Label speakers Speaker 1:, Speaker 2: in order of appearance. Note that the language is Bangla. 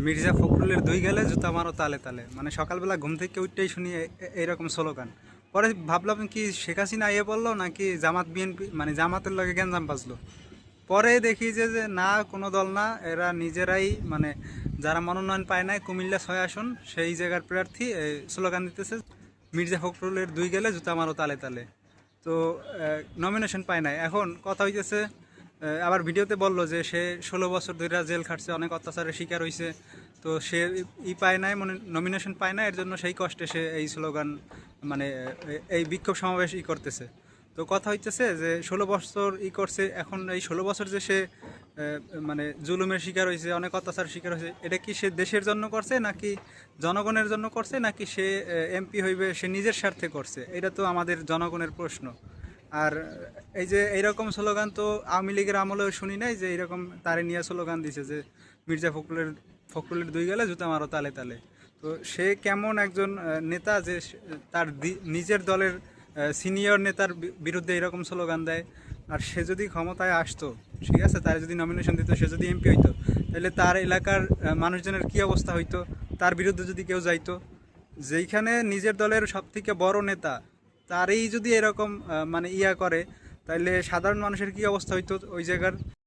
Speaker 1: মির্জা ফখরুলের দুই গেলে জুতা মারো তালে তালে, মানে সকালবেলা ঘুম থেকে উঠতেই শুনি এইরকম স্লোগান। পরে ভাবলাম কি শেখ হাসিনা ইয়ে বললো নাকি জামাত বিএনপি, মানে জামাতের লগে গ্যাঞ্জাম বাজলো। পরে দেখি যে না, কোনো দল না, এরা নিজেরাই, মানে যারা মনোনয়ন পায় নাই, কুমিল্লা 6 আসন সেই জায়গার প্রার্থী স্লোগান দিতেছে মির্জা ফখরুলের দুই গেলে জুতা মারো তালে তালে। তো নমিনেশন পায় নাই। এখন কথা হইতেছে, আবার ভিডিওতে বলল যে সে 16 বছর ধরে জেল খাটছে, অনেক অত্যাচারের শিকার হয়েছে। তো সে পায় নাই, মানে নমিনেশন পায় না, এর জন্য সেই কষ্টে সে এই স্লোগান, মানে এই বিক্ষোভ সমাবেশ করতেছে। তো কথা হইতেছে যে 16 বছর করছে, এখন এই 16 বছর যে সে মানে জুলুমের শিকার হয়েছে, অনেক অত্যাচারের শিকার হয়েছে, এটা কি সে দেশের জন্য করছে নাকি জনগণের জন্য করছে, নাকি সে এমপি হইবে সে নিজের স্বার্থে করছে? এটা তো আমাদের জনগণের প্রশ্ন। আর এই যে এইরকম স্লোগান তো আওয়ামী লীগের আমলেও শুনি নাই যে এইরকম তারে নিয়ে স্লোগান দিছে যে মির্জা ফখরুলের দুই গেলে জুতা মারো তালে তালে। তো সে কেমন একজন নেতা যে তার নিজের দলের সিনিয়র নেতার বিরুদ্ধে এরকম স্লোগান দেয়? আর সে যদি ক্ষমতায় আসতো, ঠিক আছে, তার যদি নমিনেশন দিত, সে যদি এমপি হইতো, তাহলে তার এলাকার মানুষজনের কি অবস্থা হইতো? তার বিরুদ্ধে যদি কেউ যাইতো, যেইখানে নিজের দলের সব থেকে বড় নেতা তারই যদি এরকম মানে করে, তাইলে সাধারণ মানুষের কি অবস্থা হইতো ওই জায়গার?